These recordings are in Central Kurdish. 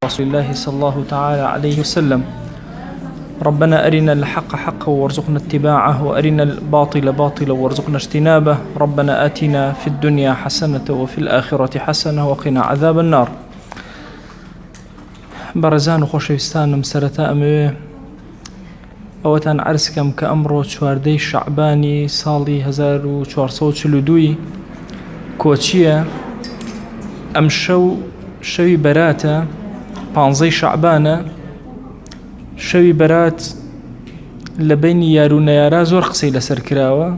رسول الله صلى الله تعالى عليه وسلم. ربنا أرنا الحق حقا وارزقنا اتباعه وأرنا الباطل باطلا وارزقنا اجتنابه. ربنا آتنا في الدنيا حسنة وفي الآخرة حسنة وقنا عذاب النار. بەڕێزان و خۆشەویستانم، سەرەتا ئەمەوێ ئەوەتان عەرز بکەم کە ئەمڕۆ 4 شەعبانی ساڵی 1442 کۆچیە. ئەم شەوی بەراتە 15 شەعبانە. شەوی بەرات لە بینی یار و نەیارا زۆر قسەی لەسەر کراوە.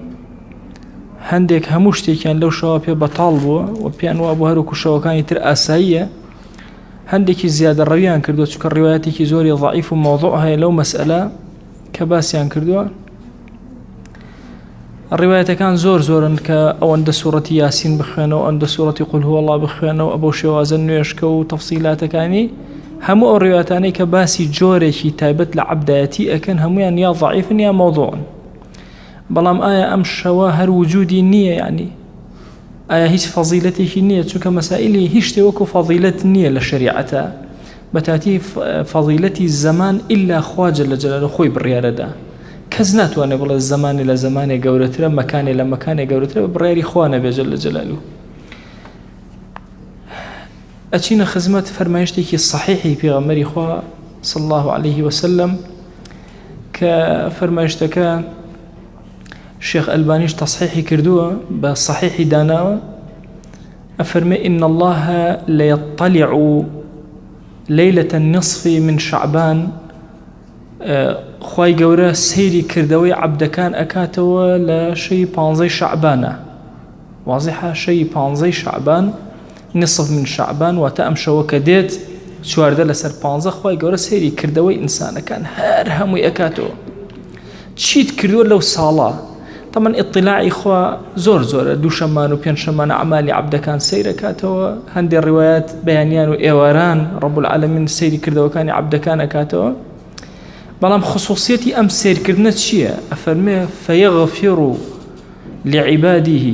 هەندێک هەموو شتێکیان لەو شەوە پێ بەتاڵ بووە و پێیان وا بۆ هەروەکو شەوەکانی تر ئاساییە. هەندێکی زیادە ڕەویان کردووە چونکە ڕیوایەتێکی زۆری ضعیف و مەوضوع هەیە لەو مەسئلە کە باسییان کردووە. ڕیوایەتەکان زۆرن کە ئەوەندە سوورەتی یاسین بخوێنەوە، ئەوەندە سوورەتی قول هو الله بخوێنەوە، ئەبەو شێوازە نوێشکە و تەفسیلاتەکانی هەموو ئەو ڕیوایەتانەی کە باسی جۆرێکی تایبەت لە عەبدایەتی ئەکەن هەمویان یا ضعیفن یا مەوضوعن. بەڵام ئایا ئەم شەوە هەر وجودی نییە؟ یعنی ئایا هیچ فەزیلەتێکی نییە؟ چونکە مەسائلی هیچ شتێ وەکو فەزیلەت نییە لە شەریعەتە. بەتاتی فەزیلەتی زەمان ئیلا خوا جەل جەلالوهو خۆی بڕیارەدا. کەس ناتوانێت بڵێ زەمانی لە زەمانێک گەورەترە، مەکانێ لە مەکانێک گەورەترە، بڕیاری خوا نەبێ جەل جەلالوهو. ئەچینە خزمەت فەرمایشتێکی صحیحی پێغەمبەری خوا صلی الله عليه وسلم کە فەرمایشتەکە شيخ ألبانيش تصحيحي كردوه بصحيحي داناوه. أفرمي إن الله ليطلع ليلة النصف من شعبان. خواي قورا سيري كردوي عبد كان أكاتوا لشي 15 شعبانة واضحة. شي 15 شعبان نصف من شعبان وتأمشى وكديت شوارده لسر 15. خواي قورا سيري كردوي إنسان كان هر هموي أكاتوا تشيت كردو لو صالة. طبعا اطلاعي خوا زور 2 شەمان و 5 شەمان أعمالي عبد كان سير كاتوا. هندي الروايات بيانيان وإيواران رب العالمين سيري كردوا كان عبد كان كاتوا. بلام خصوصيتي أم سير كردنا تشيا أفرمي فيغفر لعباده.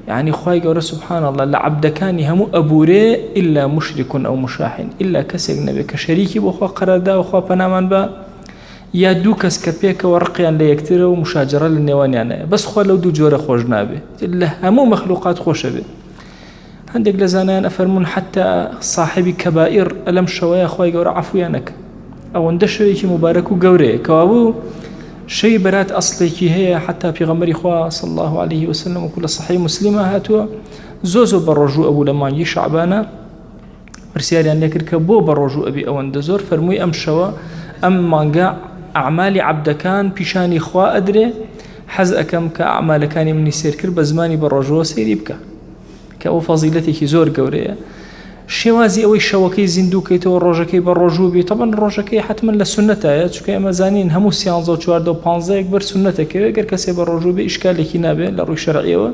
يعني خواي قول سبحان الله لعبد كان همو أبوري إلا مشرك أو مشاحن، إلا كسر نبي كشريكي بخوا قرادا وخوا بنامان با یا دوو کەس کە پێکەوە ڕقیان لە یەکترە و مشاجرە لە نێوانیانەیە. بەس خوا لەو دوو جۆرە خۆش نابێ، لە هەموو مەخلوقات خۆشە بێ. هەندێک لە زانایان ئەفەرمون حتا صاحبی کەبائیر ئەلەم شەوەیە خوای گەورە عەفویانەکە. ئەوەندە شەوێکی مبارەک و گەورەیە کەوابوو شەوی بەرات ئەسڵێکی هەیە. حتا پێغەمبەری خوا صلی الله عليه وسلم وەکو لە صحیح مسلمە هاتووە زۆر بە ڕۆژوو ئەبوو لە مانگی شەعبانە. پرسیاریان لێ کرد کە بۆ بە ڕۆژوو ئەبی ئەوەندە زۆر؟ فەرمووی ئەم شەوە ئەم مانگە أعمالي عبدكان بيشاني خوا أدري حز أكم كأعمالكاني مني سير كر بزماني بالرجوع سيري بك كأو فضيلتك زور قورية. شوازي أوي شوكي زندوكي تو الرجكي بالرجوع بي. طبعا الرجكي حتما للسنة شو كي مزانين همو سيانزو شواردو بانزا يكبر سنتك يقدر كسي بالرجوع بإشكالك نابه لروي شرعيه.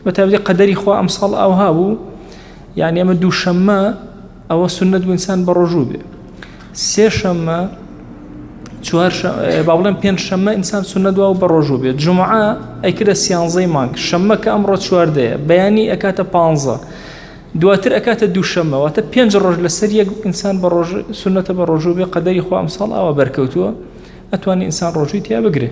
بتابدي قدري خوا أمصال أو هابو يعني أما دو شما أو سنة إنسان بالرجوع بي. 3 شما 4 باڵێن 5 شەمە ئینسان سونە دوا و بە ڕۆژوو بێت. جومعە ئەیکرە 13 مانگ. شەمە کە ئەمڕۆ 4 بەیانی ئەکاتە 15 دواتر ئەکاتە 2 شەمە واتە 5 ڕۆژ لەسەر یەک ئینسان بە ڕۆژ سونەتە بە ڕۆژوو بێ. قەدەری خوا ئەمساڵ ئەوە بەرکەوتووە ئەتوانێت ئینسان ڕۆژووی تیا بگرێ.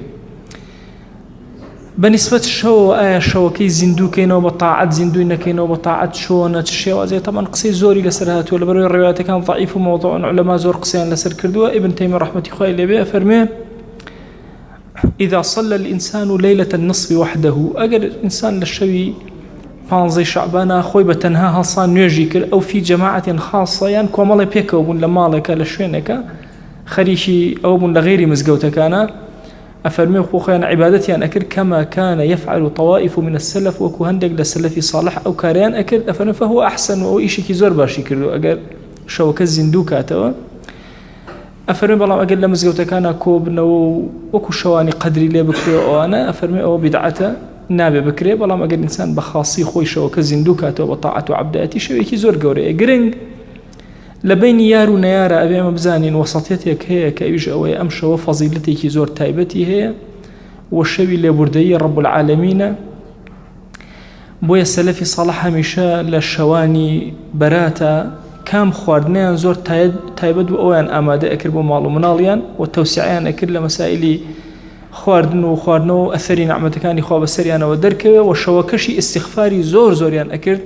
بەنسبەت شەوە ئایا شەوەکەی زیندووکەینەوە بە تاعەت زیندوی نەکەینەوە بە تاعەت چۆنە چ شێوازێ؟ طبعا قسەی زۆری لەسەر هاتووە لەبەرەوەی ڕێواتەکان ضعیف و مەوضوعن. عولەما زۆر قسەیان لەسەر کردووە. ابن تەیمیە ڕەحمەتی خوای لێبێ ئەفەرمێ إذا صلى الإنسان ليلة النصف وحده. أجر إنسان للشوي 15 شعبان خوي بتنها هالصان نيجي كر أو في جماعة خاصة يعني كومالي بيكا وبن لمالك لشوينك خريشي أو بن لغير مزجوتك أنا أفرمي خوخيان عبادتي أن أكر كما كان يفعل طوائف من السلف وكهندق للسلف صالح أو كاريان أكر أفرمي فهو أحسن أو إيشي كي زور باشي كردو. أجر شوك الزندوكاتوا أفرمي بالله أجل لمزجوتك أنا كوبنا وكو شواني قدري لي بكري وأنا أفرمي أو بدعته نابي بكري بالله أجل إنسان بخاصي خوي شوك الزندوكاتوا وطاعة عبداتي شوي كي زور جوري جرينج لبين يار ونيار أبي مبزانين وسطيتك هي كأيج أو أمشى وفضيلتك زور تايبتي هي والشوي اللي بردي رب العالمين بويا السلفي صالح هميشا للشواني براتا کام خواردنیان زۆر تایبەت و ئەویان ئامادە ئەکرد بۆ ماڵ و مناڵیان و تەوسیعیان ئەکرد لە مەسائیلی خواردن و خواردنەوە و ئەثەری نعمەتەکانی خوا بەسەریانەوە دەرکەوێ و شەوەکەشی ئیستیغفاری زۆریان ئەکرد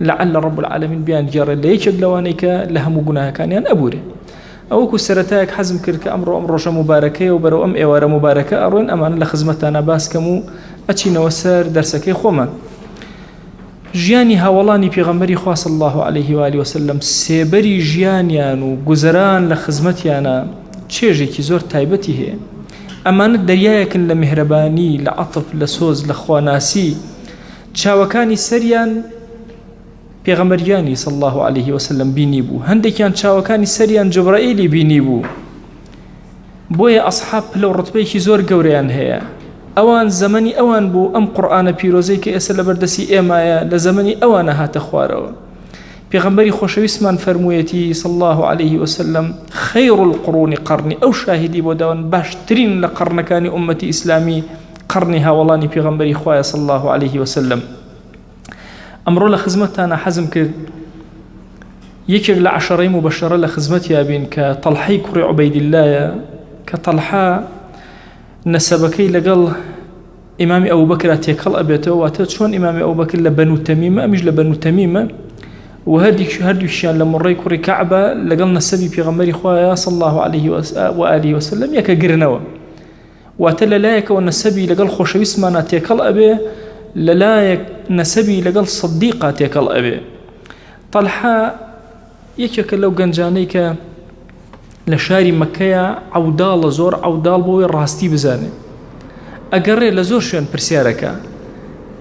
لعل رب العالمین بیان گێڕێت لە یەکێک لەوانەی کە لە هەموو گوناهەکانیان ئەبورێ ئەوەکو سەرەتایەک حەزم کرد کە ئەم ڕۆژە مبارەکەیە و بەرەو ئەم ئێوارە مبارەکە ئەڕۆین ئەمانە لە خزمەتانە باسکەم و ئەچینەوە سەر دەرسەکەی خۆمان ژیانی هاوڵانی پێغەمبەری خوا صلی الله عليه و آله وسلم سێبەری ژیانیان و گوزەران لە خزمەتیانە چێژێکی زۆر تایبەتی هەیە ئەمانە دەریایەکن لە میهرەبانی لە عەتف لە سۆز لە خواناسی چاوەکانی سەریان پێغەمبەریانی صلی الله عليه وسلم بینی بوو هەندێکیان چاوەکانی سەریان جەبرائیلی بینی بوو بۆیە ئەصحاب پلە و ڕوتبەیەکی زۆر گەورەیان هەیە ئەوان زەمەنی ئەوان بوو ئەم قورئانە پیرۆزەی کە ئێستا لە بەردەستی ئێمایە لە زەمەنی ئەوانە هاتە خوارەوە پێغەمبەری خۆشەویستمان فەرموویەتی صلی الله عليه وسلم خەیر القرون قەرنی ئەو شاهدی بۆ داوان باشترین لە قەرنەکانی ئومەتی ئیسلامی قەرنی هاوڵانی پێغەمبەری خوایە صلی الله عليه وسلم ئەمڕۆ لە خزمەتتانە حەزم کرد یەکێک لە عەشەرەی مبەشەرە لە خزمەتیا بین کە تەڵحەی کوڕی عوبەیدیللایە کە تەڵحە نەسەبەکەی لەگەڵ ئیمامی ئەبوبەکرا تێکەڵ ئەبێتەوە واتە چۆن ئیمامی ئەبوبەکر لە بەنو تەمیمە ئەمیش لە بەنو تەمیمە و هەردووشیان لە مڕەی کوڕی کەعبە لەگەڵ نەسەبی پێغەمبەری خوایە صلی الله عليه و آله وسلم یەکە گرنەوە واتە لەلایەکەوە نەسەبی لەگەڵ خۆشەویستمانە تێکەڵ ئەبێ لەلایەک نەسەبی لەگەڵ سەدیقا تێکەڵ ئەبێ تەڵحە یەکێکە لەو گەنجانەی کە لە شاری مەکەیە عەوداڵە زۆر عەوداڵ بۆی ڕاستی بزانێ ئەگەڕێ لە زۆر شوێن پرسیارەکە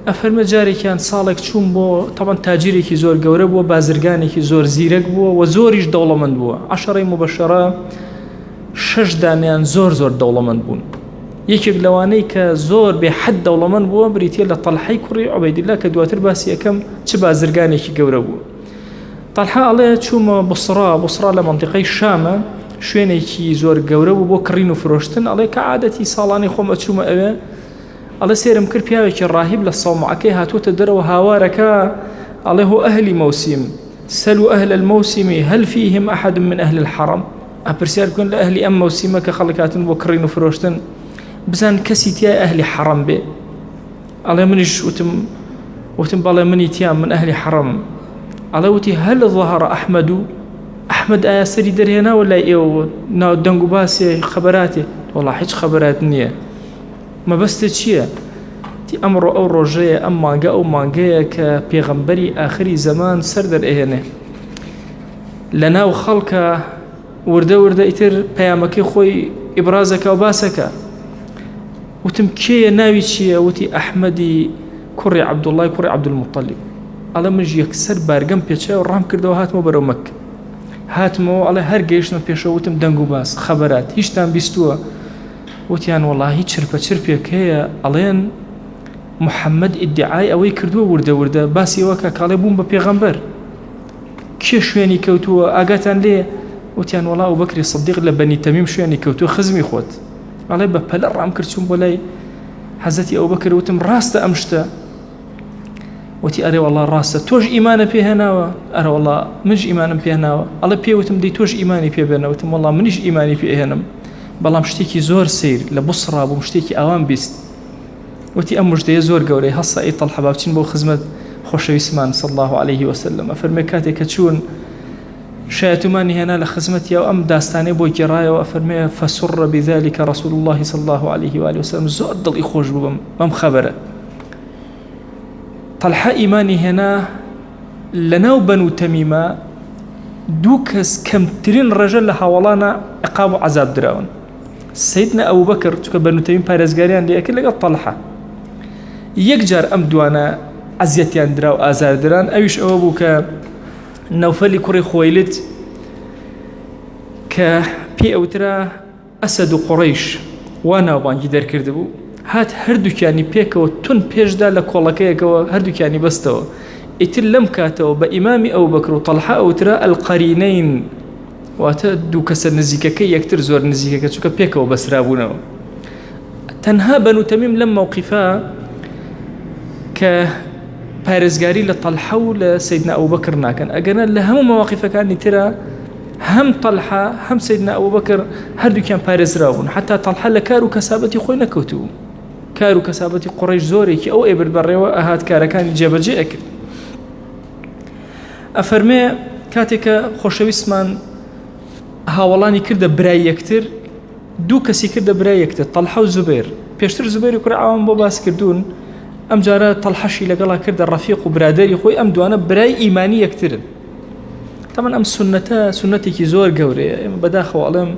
ئەفەرمە جارێکیان ساڵێک چوون بۆ تەبەن تاجیرێکی زۆر گەورە بووە بازرگانێکی زۆر زیرەک بووە و زۆریش دەوڵەمەند بووە عەشەرەی مبەشەرە 6 دانیان زۆر دەوڵەمەند بوون یەکێک لەوانەی کە زۆر بێحەد دەوڵەمەند بووە بریتیە لە تەڵحەی کوڕی عوبەیدیللا کە دواتر باسی یەکەم چ بازرگانێکی گەورە بوو تەڵحە ئەڵێ چوومە بوسڕا لە مەنتیقەی شامە شوێنێکی زۆر گەورە بوو بۆ کڕین و فرۆشتن ئەڵێ کە عادەتی ساڵانی خۆم ئەچوومە ئەوێ ئەڵێ سێرم کرد پیاوێکی ڕاهیب لە سەومعەکەی هاتووەتە دەرەوە هاوارەکە ئەڵێ هو ئەهلی مەوسیم سەلوا ئەهل المەوسیم هەل فیهم ئەحەد من ئەهل الحەرەم ئەپرسیار بکەن لە ئەهلی ئەم مەوسیمە کە خەڵک هاتن بۆ کڕین و فرۆشتن بزان کەسی تیای ئەهلی حەرەم بێ ئەڵێ منیش وتم بەڵێ منی تیام من ئەهلی حەرەم ئەڵێ وتی هەل ظەهەرە ئەحمەد ئایا سەری دەرهێناوە لای ئێوە ناو دەنگ و باسێ خەبەراتێ وەڵا هیچ خەبەرات نییە مەبەستە چییە تی ئەمڕۆ ئەو ڕۆژەیە ئەم مانگە ئەو مانگەیە کە پێغەمبەری ئاخری زەمان سەر دەرئێنێ لە ناو خەڵکە وردە ئیتر پەیامەکەی خۆی ئیبرازەکە و باسەکە وتم کێیە ناوی چییە وتی ئەحمەدی کوڕی عەبدوڵڵای کوڕی عەبدولموطەلیب ئەڵێ منژ یەکسەر بارگەم پێچەوە ڕام کردەوە هاتمەوە بەرەو مەککە هاتمەوە ئەڵێ هەر گەیشتمە پێشەوە وتم دەنگ و باس خەبەرات هیچتان بیستووە وتیان وەڵاهی چرپێک هەیە ئەڵێن محەممەد ئیدعای ئەوەی کردووە وردە باسی ئەوەکە کاڵێ بووم بە پێغەمبەر کێ شوێنی کەوتووە ئاگاتان لێ وتیان وەڵا ئەبوبەکری سیدیق لە بەنی تەمیم شوێنی کەوتووە خزمی خۆت ئەڵێ بە پەلە ڕام کرد چوون بۆ لای حەزەتی ئەبوبەکر وتم ڕاستە ئەم شتە وتی ئەرێ وەڵا ڕاستە تۆش ئیمانە پێهێناوە ئەرە وەڵا منش ئیمانم پێهێناوە ئەڵێ پێوتم دەی تۆش ئیمانی پێبێنە وتم وەڵا منیش ئیمانی پێهێنم بەڵام شتێکی زۆر سیر لە بوسڕا بووم شتێکی ئەوان بیست وتی ئەم مژدەیە زۆر گەورەی هەستا ئەی تەڵحە با بچین بۆ خزمەت خۆشەویستمان صلی الله عليه وسلم ئەفەرمێ کاتێک کە چوون شایەتمانی هێنا لە خزمەتی ئەو ئەم داستانەی بۆ گێڕایەوە ئەفەرمێ فەسڕ بذلك رسول الله صلی الله عليه وآله وسلم زۆر دڵی خۆش بووم بەم خەبەرە تەڵحە ئیمانی هێنا لەناو بەنو تەمیمە دوو کەس کەمترین ڕێژە لە هاوڵانە عقاب و عەزاب دراون سەیدنا ئەبوبەکر چونکە بەنو تەمیم پارێزگاریان لێ ئەکرد لەگەڵ تەڵحە یەک جار ئەم دوانە عەزیەتیان درا و ئازار دران ئەویش ئەوە بوو کە نەوفەلی کوڕی خۆیلد کە پێی ئەوترا ئەسەد و قوڕەیش وا ناوبانگی دەرکرد بوو هات هەردووکیانی پێکەوە تون پێشدا لە کۆڵەکەیەکەوە هەردووکیانی بەستەوە ئیتر لەم کاتەوە بە ئیمامی ئەبوبەکر و تەڵحە ئەوترا ئەلقەرینەین واتە دوو کەسە نزیکەکەی یەکتر زۆر نزیکەکە چونکە پێکەوە بەسرابوونەوە تەنها بەنو تەمیم لەم مووقیفە کە پارێزگاری لە طەلحە و لە سەیدنا ئەبوبەکر ناکەن ئەگەنە لە هەموو مەواقیفەکانی ترە هەم طەلحە هەم سەیدنا ئەبوبەکر هەردووکیان پارێزراو بوون حتا طەلحە لە کار و کەسابەتی خۆی نەکەوتوو کار و کەسابەتی قوڕیش زۆرێکی ئەو ئێبرد بەڕێوە ئەهات کارەکانی جێبەجێ ئەکرد ئەفەرمێ کاتێکە خۆشەویستمان هاوڵانی کردە برای یەکتر دوو کەسی کردە برای یەکتر طەلحە و زوبەیر پێشتر زوبەیر و کوڕی عەوام بۆ باس کردوون ئەم جارە طەلحەشی لەگەڵا کردە ڕەفیق و برادەری خۆی ئەم دوانە برای ئیمانی یەکترن تەمان ئەم سونەتە سونەتێکی زۆر گەورەیە ئێمە بەداخەوە ئەڵێم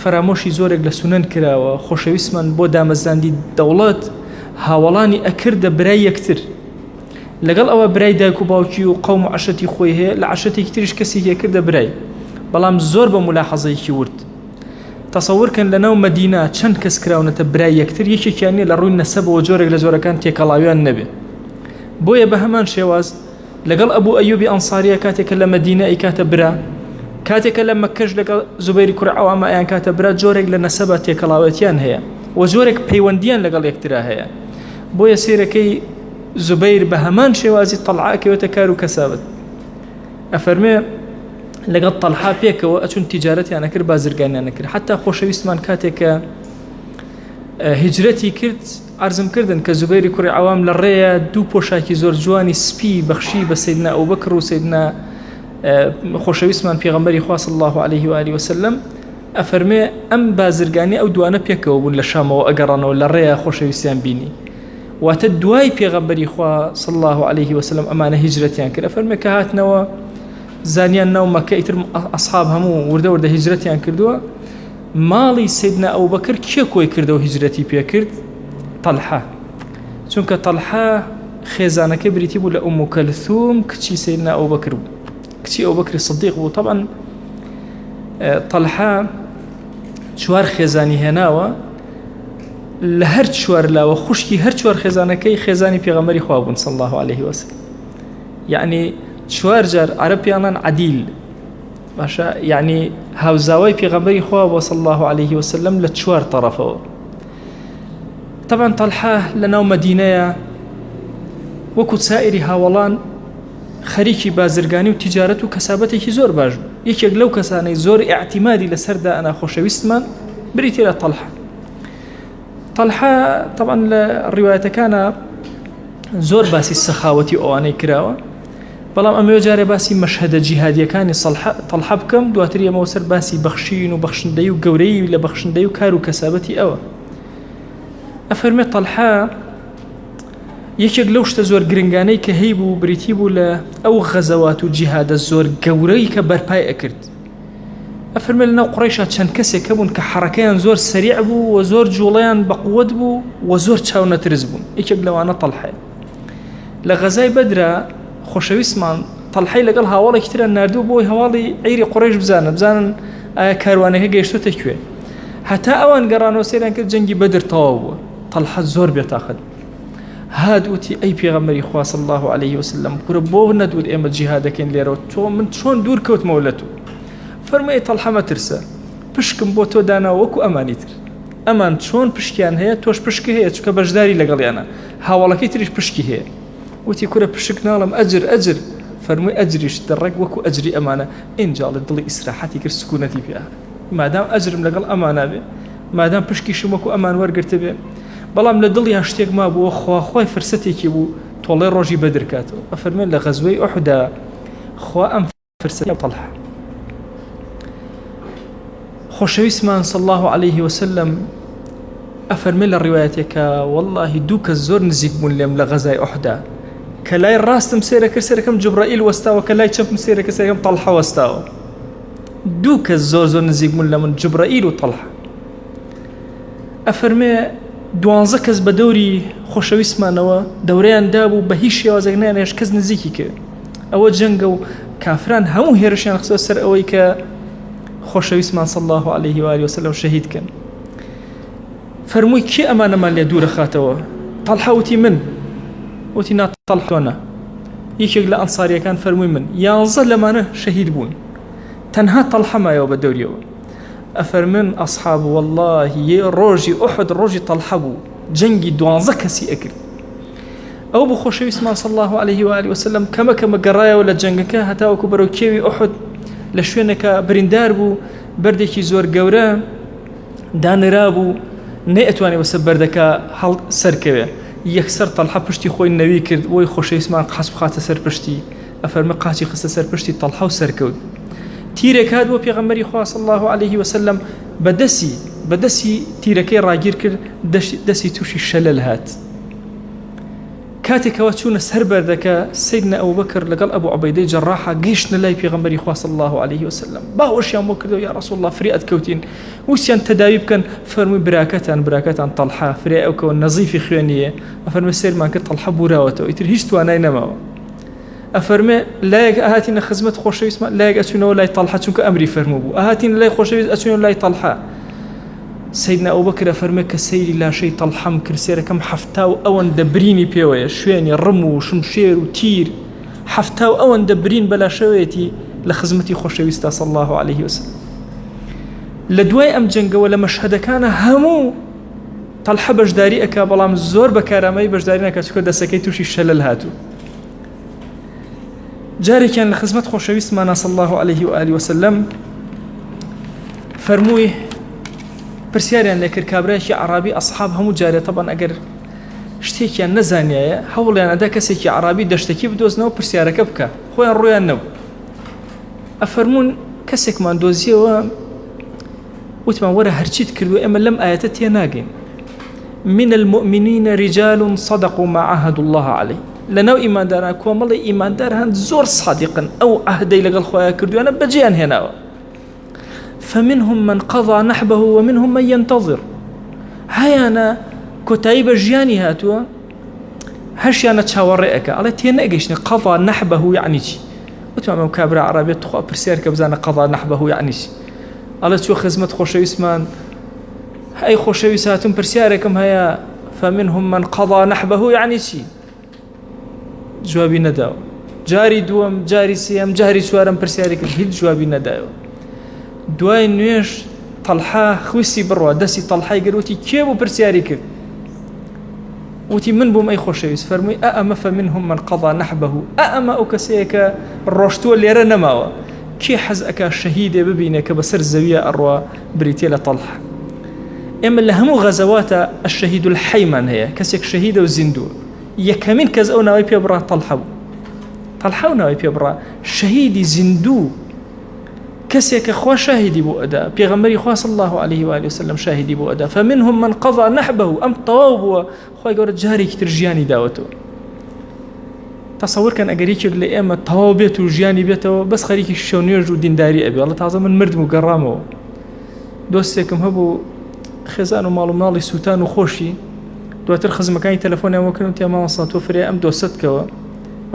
فەرامۆشی زۆرێک لە سونەن کراوە خۆشەویستمان بۆ دامەزاندی دەوڵەت هاوڵانی ئەکردە برای یەکتر لەگەڵ ئەوە برای دایک و باوکی و قەوم و عەشەتی خۆی هەیە لە عەشەتێکی تریش کەسی هەیە کردە برای بەڵام زۆر بە مولاحەزەیەکی ورد تەسەوورکەن لەناو مەدینە چەند کەس کراونەتە برای یەکتر یەکێکیان نیە لە ڕووی نەسەبەوە جۆرێک لە جۆرەکان تێکەڵاویان نەبێ بۆیە بە هەمان شێواز لەگەڵ ئەبوو ئەیوبی ئەنساریە کاتێکە لە مەدینە ئەیکاتە برا کاتێکە لە مەکەش لەگەڵ زوبەیری کوڕی عەوامە ئەیان کاتە برا جۆرێک لە نەسەبە تێکەڵاوەتیان هەیە و جۆرێک پەیوەندیان لەگەڵ یەکترا هەیە بۆیە سیرەکەی زوبەیر بە هەمان شێوازی طەلحە ئەکەوێتە کار و کەسابەت ئەفەرمێ لەگەڵ طەلحە پێکەوە ئەچون تیجارەتیان نەکرد بازرگانیان نەکرد حتا خۆشەویستمان کاتێکە هیجرەتی کرد عرضم کردن کە زوبەیری کوڕی عەوام لە ڕێیە دوو پۆشاکی زۆر جوانی سپی بەخشی بە سەیدنا ئەبوبەکر و سەیدنا خۆشەویستمان پێغەمبەری خوا صلی الله عليه و آله وسلم ئەفەرمێ ئەم بازرگانی ئەو دوانە پێکەوە بوون لە شامەوە ئەگەڕانەوە لە ڕێیە خۆشەویستیان بینی واتە دوای پێغەمبەری خوا صلی الله عليه وسلم ئەمانە هیجرەتیان کرد ئەفەرمێ کە هاتنەوە زانیان ناو مەکە ئیتر ئەسحاب هەموو وردە وردە هیجرەتیان کردووە ماڵی سەیدنا ئەبوبەکر کێ کۆی کردەوە هیجرەتی پێکرد طەلحە چونکە طەلحە خێزانەکە بریتی بوو لە ئوم کەلثوم کچی سەیدنا ئەبوبەکر بوو کچی ئەبوبەکری سدیق بوو طبعا طەلحە چوار خێزانی هێناوە لە هەر چوار لاوە خوشکی هەر چوار خێزانەکەی خێزانی پێغەمبەری خوا بوون صلی الله عليه وسلم یعنی چوار جار عەرەبیانان عەدیل باشە یعنی هاوزاوای پێغەمبەری خوا بۆ صلی الله عليه وسلم لە چوار طرفەوە طبعا طەلحە لەناو مەدینەیە وەکو سائری هاوڵان خەریکی بازرگانی و تیجارەت و کەسابەتێکی زۆر باش بوو یەکێک لەو کەسانەی زۆر ئیعتیمادی لەسەردا ئەنا خۆشەویستمان بریتە لە طەلحە طبعا لە ڕیوایەتەکانە زۆر باسی سەخاوەتی ئەوانەی کراوە بەڵام ئەمە جارێ باسی مەشهەدە جیهادیەکانی طەلحە بکەم دواتر ئەمەوە سەر باسی بەخشین و بەخشندەی و گەورەی لە بەخشندەی و کار و کەسابەتی ئەوە ئەفەرمێ طەلحە یەکێک لەو شتە زۆر گرنگانەی کە هەی بوو بریتی بوو لە ئەو غەزەوات و جیهادە زۆر گەورەی کە بەرپای ئەکرد ئەفەرمێ لەناو قوڕەیشا چەند کەسێک هەبوون کە حەرەکەیان زۆر سەریع بوو و زۆر جوڵەیان بەقووەت بوو و زۆر چاو نەترس بوون یەکێک لەوانە طەلحە لە غەزای بەدرە خۆشەویستمان طەلحەی لەگەڵ هاوڵێکی ترە ناردوو بۆی هەواڵی عیری قوڕیش بزانن ئایا کاروانەکە گەیشتوتە کوێ هەتا ئەوان گەڕانەوە سەیریان کرد جەنگی بەدر تەواو بووە طەلحە زۆر بێتاقەت هاد وتی ئەی پێغەمبەری خوا صلی الله عليه وسلم کوڕە بۆ نەدوت ئێمە جیهادەکەین لێرەوە تۆ من چۆن دوور کەوتمەوە لە تۆ فەرمووی طەلحە مەترسە پشکم بۆ تۆ داناوە وەکو ئەمانی تر ئەمان چۆن پشکیان هەیە تۆش پشکی هەیە چونکە بەشداری لەگەڵیانە هاوڵەکەی تریش پشکی هەیە وتی کوڕە پشک ناڵم ئەجر فەرمووی ئەجریش دەڕێک وەکو ئەجری ئەمانە ئینجاڵە دڵی ئیسراحەتی کرد سکوونەتی پێ مادام ئەجرم لەگەڵ ئەمانە بێ مادام پشکیشم وەکو ئەمان وەرگرتە بێ بەڵام لە دڵیان شتێک ما بووە خواخوای فرسەتێکی بوو تۆڵەی ڕۆژی بەدر کاتەوە ئەفەرمێن لە غەزوەی ئوحدا خوا ئەم فرسەتی طەلحە خۆشەویستمان صلی الله عليه وسلم ئەفەرمێ لە ڕیوایەتێکە وەڵڵاهی دوو کەس زۆر نزیک بوون لێم لە غەزای ئوحدا کە لای ڕاستم سێرە کرد سێرەکەم جوبرائیل وەستاوە کە لای چەپم سێرە کرد سێرەکەم طەلحە وەستاوە دوو کەس زۆر نزیک بوون لە من جوبرائیل و طەلحە ئەفەرمێ 12 کەس بە دەوری خۆشەویستمانەوە دەورەیان دابوو بە هیچ شێوازێک نایانێش کەس نزیکی کرد ئەوە جەنگە و کافران هەموو هێرشیان خستە سەر ئەوەی کە خۆشەویستمان صلی الله عليه و آله وسلم شەهید کەن فەرمووی کێ ئەمانەمان لێ دوورە خاتەوە طەلحە وتی من وتی نا طەلحە تۆ نا یەکێک لە ئەنساریەکان فەرمووی من 11 لەمانە شەهید بوون تەنها طەلحە مایەوە بە دەوریەوە ئەفەرمن ئەصحاب والله ڕۆژی ئوحد ڕۆژی طەلحە بوو جەنگی 12 کەسی ئەکرد أو بخوشي اسمان صلى الله عليه وآله وسلم كما قرايا ولا جنگك هتاوكو بروكيوي أحد لشوينك برندار بو بردكي زور قورا دانرابو نيأتواني بس بردك هل سركوه يكسر طلحة پشتی خوی نوی کرد وی خوشی اسمان قصب خاطر سر پشتی أفرمي قاچی خسته سر پشتی طلحة و سرکود تیرک هاد و پیغمبری خواه صلی الله علیه وسلم بدسی تیرکی راگیر کرد دسی توشی شلل هات كاتك واتشون سر بردك سيدنا أبو بكر لقال أبو عبيدة جراحة قيشنا لاي بيغمبري خواه صلى الله عليه وسلم باوش يا موكدو يا رسول الله فريئة كوتين وسيان تدايب كان فرمي براكتان طلحة فريئة كون نظيفي خيانية أفرمي سير ما كنت طلحة براوته يتر هيشتو أنا إنما أفرمي لا أهاتين خزمة خوشي اسمه لا أتونا ولا طلحة تونك أمري فرمو بو أهاتين لا خوشي أتونا ولا طلحة سيدنا أبو بكر فرمك سيدي لا شيء طلحم كرسيرة كم حفتاو أون دبريني بيوية شويني رمو وشمشير وتير حفتاو أون دبرين بلا شويتي لخزمتي خوشويستا صلى الله عليه وسلم لدواي أم جنگ ولا مشهد كان همو طلحة بجداري أكا بلام زور بكارامي بجدارينا كاتوكو دسكي توشي الشلل هاتو جاري كان لخزمت خوشويست معنا صلى الله عليه وآله وسلم فرموي پرسیاریان لێکرد کابراایکی عرابی ئەسحاب هەموو جارێ طبعا ئەگەر شتێکیان نەزانایە هەوڵیان ئەدا کەسێکی عرابی دەشتێکی بدۆزنەوە پرسیارەکە بکە خۆیان ڕویان نەبوو ئەفەرموون کەسێکمان دۆزیەوە وتمان وەرە هەرچیت کردو ئێمە لەم ئاەتە تێناگەین من المؤمنين رجال صدقوا ما عاهدوا الله عليه لەناو ئیمانداران کۆمەڵی ئیماندار هەن زۆر صادقن ئەو عەهدەی لەگەڵ خۆیان کردویانە بەجێیان هێناوە فمنهم من قضى نحبه ومنهم من ينتظر هيانا كتايب جياني هاتوا هشيانا تشاورئك على تين اجيشني قضى نحبه يعني شي وتمام كابرا عربيه تخو برسير كبزانا قضى نحبه يعني شي على شو خدمه خوشوي اسمان هاي خوشوي ساتم برسياركم هيا فمنهم من قضى نحبه يعني شي جوابي نداو جاري دوم جاري سيام جاري سوارم برسيارك هيد جوابي نداو دوای نوێژ طلحة خويسي بروا دەستی طلحة گەروتی کێ بوو پرسیاری کرد وتی من بووم ئەی خۆشەویست فەرمووی ئەمە فمنهم من قضى نحبه ئەمە ئەو کەسەیە کە ڕۆشتووە لێرە نەماوە کێ حەز ئەکا شەهیدێ ببینێ کە بەسەر زەویە ئەڕوا بریتێ لە طلحة ئێمە لە هەموو غەزەواتە الشەهید الحەیمان هەیە کەسێک شەهیدە و زیندووە یەکەمین کەس ئەو ناوی پێ بڕا طلحة بوو طلحة و ناوی پێ بڕا شەهیدی زیندوو كسيك أخوة شاهدي بو أدا بيغمري خواه صلى الله عليه وآله وسلم شاهدي بو أدا فمنهم من قضى نحبه أم طواب خواه يقول جاري كتر جياني داوته تصور كان أقريك اللي إما طوابيته جياني بيته بس خليك الشونيرج ودين داري أبي الله تعظم من مرد مقرامه دوستيكم هبو خزان ومالو منالي سوتان وخوشي دواتر خزمكاني تلفوني وكلم تيما وصلت وفري أم دوستكوا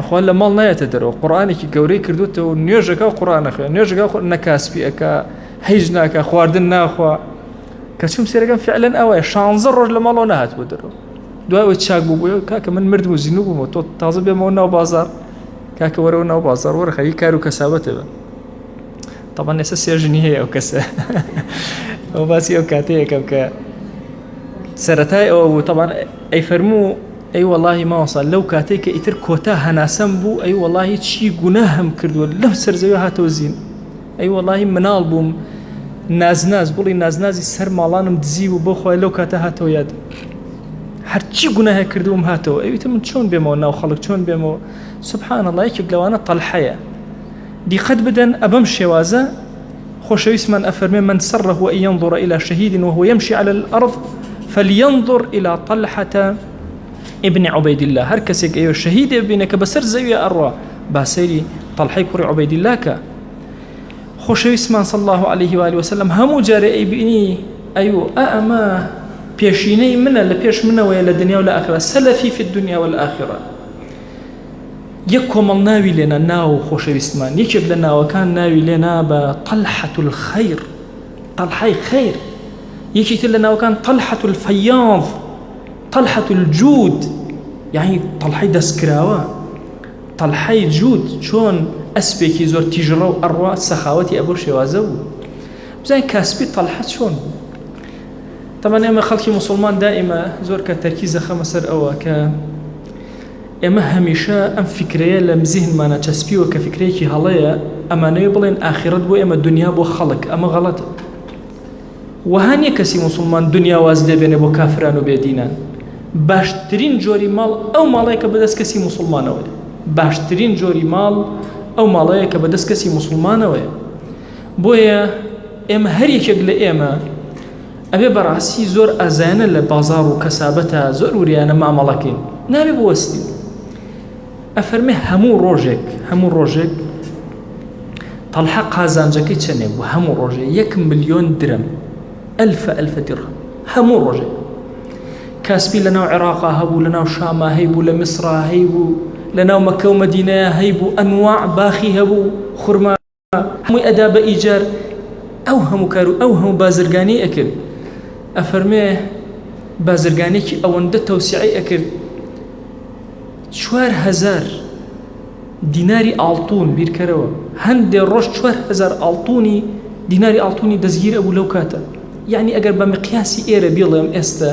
أخوان لمال نيتدرو قرآني كي قوري كردوته ونيوجك قرآن أخوة نيوجك نكاسبي أكا هيجنا أكا خواردنا أخوة كتشوم سيرقان فعلا أوي شانزر رجل مالو نهات بدرو دواء وتشاق بوبويو كاكا من مرد وزينو بمو تازب يمونا وبازار كاكا ورونا وبازار ورا خلي كارو كسابته طبعا أساس يجني هي أو كسا وباسي أو كاتيه كبكا سرتاي أو طبعا أي فرمو أي والله ما وصل لو كاتيك إتر كوتا هناسم بو أي والله تشي جناهم كردو لم سرزيو هاتوزين أي والله منال بوم ناز بولي ناز السر مالانم دزيو بخوا لو كاتا هاتو يد هر تشي جناه كردوم هاتو أي تمن شون بيمو ناو خلق شون بيمو سبحان الله يكيد لو أنا طلحية دي قد بدن أبم شوازة خوشو اسمان أفرمي من سره أن ينظر إلى شهيد وهو يمشي على الأرض فلينظر إلى طلحة ابن عبيد الله هر كسيك أيو الشهيد ابنك بسر زوية أروى باسيري طلحي كوري عبيد الله كا خوشو اسمان صلى الله عليه وآله وسلم همو جاري أي بإني أيو أما بيشيني منا لبيش منا ويلا الدنيا ولا آخرة سلفي في الدنيا والآخرة يكو مال ناوي لنا ناو خوشو اسمان يكيب لنا وكان ناوي لنا بطلحة الخير طلحي خير يكيب لنا وكان طلحة الفياض طلحة الجود يعني طلحي دسكراوا طلحي جود شون أسبيكي زور تجرو أروا سخاوتي أبو شوازو بزين كاسبي طلحة شون طبعا إما خلقي مسلمان دائما زور كتركيز خمسر أوا ئێمە هەمیشە ئەم فکرەیە لەم زیهنمانە چەسپیوە کە فکرەیەکی هەڵەیە ئەمانەوێ بڵێن ئاخرەت بۆ ئێمە دنیا بۆ خەڵک، ئەمە غەڵەتە. وەها نییە کەسی موسڵمان دنیا واز دەبێنێ بۆ کافران و بێدینان. باشترین جۆری ماڵ ئەو ماڵەیە کە بەدەست کەسی موسڵمانەوەیە، باشترین جۆری ماڵ ئەو ماڵەیە کە بەدەست کەسی موسڵمانەوەیە. بۆیە ئێمە هەر یەکێک لە ئێمە ئەبێ بەڕاستی زۆر ئازانە لە بازاڕ و کەسابەتە زۆر وریانە مامەڵەکەین، نابێ بوەستی. ئەفەرمێ هەموو ڕۆژێک تەڵحە قازانجەکەی چەندێ بوو؟ هەموو ڕۆژێ 1 ملیۆن درەم، ئەلف دیڕهەم هەموو ڕۆژێ. کاسبی لە ناو عێراقا هەبوو، لە ناو شاما هەیبوو، لە میسرا هەیبوو، لە ناو مەکە و مەدینەیە هەیبوو، ئەنواع باخی هەبوو، خورما هەمووی ئەدا بە ئیجار. ئەو هەموو کار و ئەو هەموو بازرگانی ئەکرد. ئەفەرمێ بازرگانێکی ئەوەندە تەوسیعی ئەکرد 4000 دیناری ئاڵتون بیرکەرەوە، هەندێک ڕۆژ 4000 ئاڵتونی دیناری ئاڵتونی دەستگیر ئەبوو لەو کاتە. یعنی ئەگەر بە مقیاسی ئێرە بێڵێم ئێستا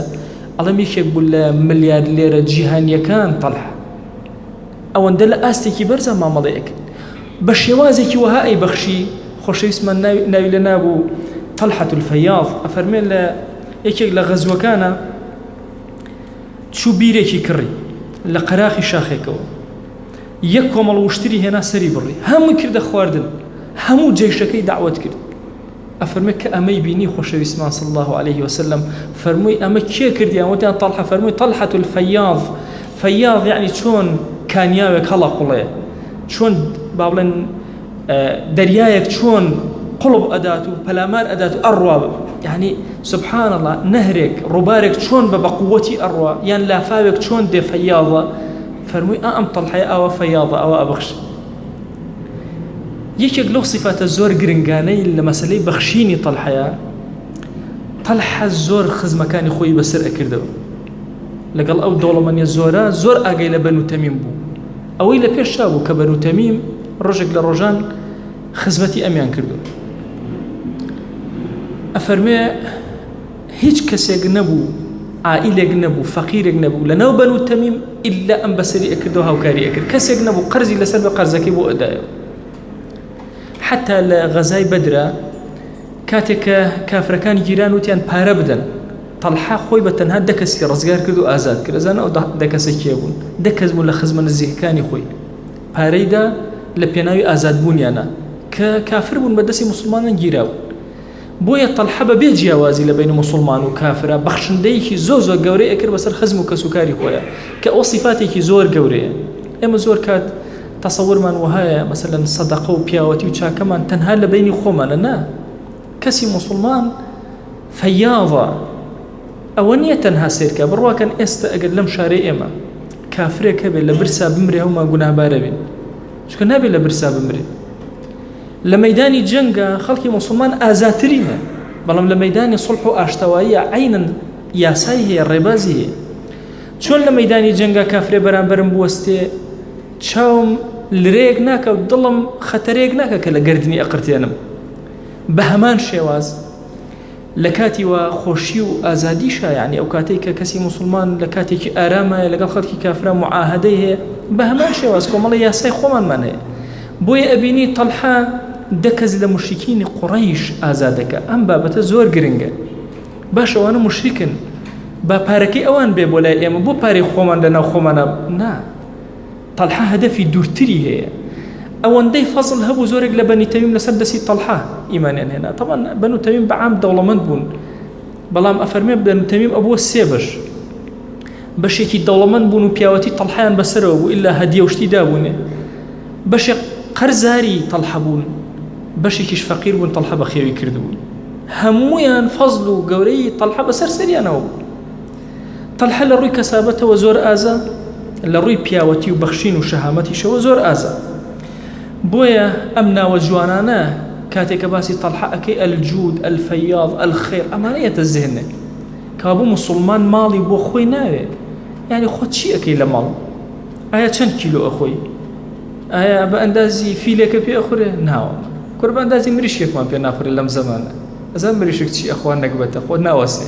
ئەڵەم یەکێک بوو لە ملیار لێرە جیهانیەکان تەڵحە ئەوەندە لە ئاستێکی بەرزە مامەڵەیەک بە شێوازێکی وەها ئەی بەخشی. خۆشەویستمان ناوی لە نابوو تەڵحەت الفەیاض. ئەفەرمێن لە یەکێک لە غەزوەکانە چوو بیرێکی کڕی لە قەراخی شاخێکەوە، یەک کۆمەڵ وشتری هێنا سەری بڕی، هەمووی کردە خواردن، هەموو جێشەکەی داوەت کرد. ئەفەرمێ کە ئەمەی بینی خۆشەویستمان صلی الله عليه وسلم فەرمووی ئەمە کێ کردی؟ ئەوەتیان تەڵحە. فەرمووی تەڵحەت الفەیاض. فەیاض یعنی چۆن کانیاوێک هەڵە قوڵێ، چۆن با بڵێن دەریایەک چۆن قوڵب ئەدات و پەلامان ئەدات و ئەڕوا، یعنی سبحان الله نەهرێک ڕووبارێک چۆن بە بەقووەتی ئەڕوا، یان لافاوێک چۆن دێ فەیاضە. فەرمووی ئەم تەڵحەیە ئەوە فەیاضە، ئەوە ئەبەخش. یەکێک لەو صفاتە زۆر گرنگانەی لە مەسەلەی بەخشینی تەڵحەیە، تەڵحە زۆر خزمەکانی خۆی بەسەر ئەکردەوە لەگەڵ ئەو دەوڵەمەندیە زۆرە، زۆر ئاگای لە بەنو تەمیم بوو. ئەوەی لە پێشا بوو کە بەنو تەمیم ڕۆژێک لە ڕۆژان خزمەتی ئەمیان کردو. ئەفەرمێ هیچ کەسێک نەبوو، عائیلێک نەبوو، فەقیرێک نەبوو لە ناو بەنو تەمیم ئیلا ئەم بەسەری ئەکردەوە، هاوکاری ئەکرد. کەسێک نەبوو قەرزی لەسەر بە قەرزەکەی بۆ ئەدایەوە. حتا لە غەزای بەدرە کاتێک کە کافرەکان گیران وتیان پارە بدەن، تەڵحە خۆی بە تەنها 10 کەسی ڕزگار کرد و ئازاد کرد. ئەزانە ئەو 10 کەسە کێ بوون؟ 10 کەس بوون لە خزمە نزیکەکانی خۆی، پارەیدا لە پێناوی ئازادبوونیانە کە کافر بوون، بەدەستی موسڵمانان گیراون. بۆیە تەڵحە بەبێ جیاوازی لە بین موسڵمان و کافرە بەخشندەیەکی زۆر گەورەی ئەکرد بەسەر خزم و کەسوکاری خۆیە کە ئەو صفاتێکی زۆر گەورەیە. ئێمە زۆر کات تەسەورمان وهەیە مەسەلەن سەدەقە و پیاوەتی و چاکەمان تەنها لە بینی خۆمانە. نا، کەسی موسڵمان فەیاضە، ئەوە نییە تەنها سیرکە. بڕواکەن ئێستا ئەگەر لەم شارەی ئێمە کافرێک هەبێت لە برسا بمرێ هەمومان گوناهبارە بین، چونکە نابێت لە برسا بمرێت. لە مەیدانی جەنگە خەڵکی موسڵمان ئازاترینە، بەڵام لە مەیدانی سڵح و ئاشتەواییە عینەن یاسای هەیە، ڕێبازی هەیە. چۆن لە مەیدانی جەنگە کافرێ بەرامبەرم بوەستێ چاوم لرەیەک ناکە و دڵم خەتەرەیەک ناکە کە لە گەردنی ئەقرتێنم. بە هەمان شێواز لە کاتی وە خۆشی و ئازادیشە، یعنی ئەو کاتێک کە کەسی موسڵمان لە کاتێکی ئارامایە لەگەڵ خەڵکی کافرە معاهدەی هەیە، بە هەمان شێواز کۆمەڵی یاسای خۆمانمان هەیە. بۆیە ئەبینی تەڵحە 10 کەس لە مشریکینی قوڕەیش ئازادەکە. ئەم بابەتە زۆر گرنگە. باش ئەوانە مشریکن، با پارەکەی ئەوان بێ بۆ لای ئێمە، بۆ پارەی خۆمان لە ناو خۆمانە نا. تەڵحە هەدەفی دوورتری هەیە. ئەوەندەی فەزڵ هەبوو زۆرێک لە بەنی تەمیم لەسەر دەستی تەڵحە ئیمانیان هێنا. طبعا بەنو تەمیم بەعام دەوڵەمەند بوون، بەڵام ئەفەرمێ بەنو تەمیم ئەبووە 3 بەش. بەشێکی دەوڵەمەند بوون و پیاوەتی تەڵحەیان بەسەرەوە بوو، ئیلا هەدیە و شتی دابوونێ. بەشێک قەرزاری تەڵحە بوون، بەشێکیش فەقیر بوون، تەڵحە بە خێوی کردبوون. هەموویان فەزڵ و گەورەی تەڵحە بەسەر سەریانەوە بوو. تەڵحە لە ڕووی کەسابەتەوە زۆر ئازا، لە ڕووی پیاوەتی و بەخشین و شەهامەتیشەوە زۆر ئازا. بۆیە ئەم ناوە جوانانە کاتێکە باسی تەڵحە ئەکەی ئەلجود، ئەلفەیاض، ئەلخێر، ئەمانەیەتە زێنێ کابوو موسڵمان ماڵی بۆ خۆی ناوێ. یعنی خۆ چی ئەکەی لە ماڵ؟ ئایا چەند کیلۆ ئەخۆی؟ ئایا بە ئەندازی فیلێکە پێ ئەخورێ؟ ناوە. کورە بە ئەندازی مریشکێکمان پێ ناخورێت لەم زەمانە. ئەزان مریشک چی ئەخوان نەکبەتە خۆ ناوەسێ.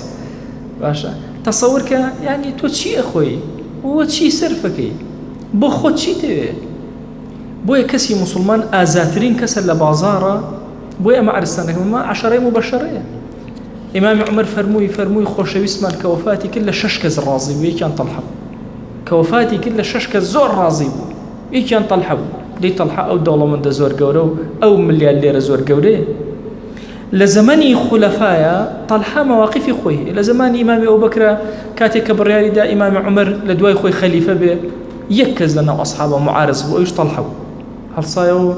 باشە تەسەور کە یعنی تۆ چی ئەخۆی؟ وە چی سەرفەکەی؟ بۆ خۆت چی دەوێت بۆیە کەسی مسلمان ئازاترین کەسە لە بازارە بۆی ئەمە عرستانەکەمە عەشەرەی مبەشەرەیە ئیمامی عومەر فەرمووی خۆشەویستمان کە وەفاتی کرد لە 6 کەس ڕازی بوو یەکیان تەڵحە کە وەفاتی کرد لە 6 کەس زۆر ڕازی بوو یەکیان تەڵحە بوو دەی تەڵحە ئەو دەوڵەمەندە زۆر گەورە و ئەو ملیار لێرە زۆر گەورەیە لە زەمانی خولەفایە تەڵحە مەواقیفی خۆی لە زەمانی ئیمامی ئەوبەکرە کاتێک کە بڕیاریدا ئیمامی عومەر لە دوای خۆی خەلیفە بێ یەک کەس لەناو ئەسحابە معارض بوو ئەویش تەڵحە بوو هەڵسایەوە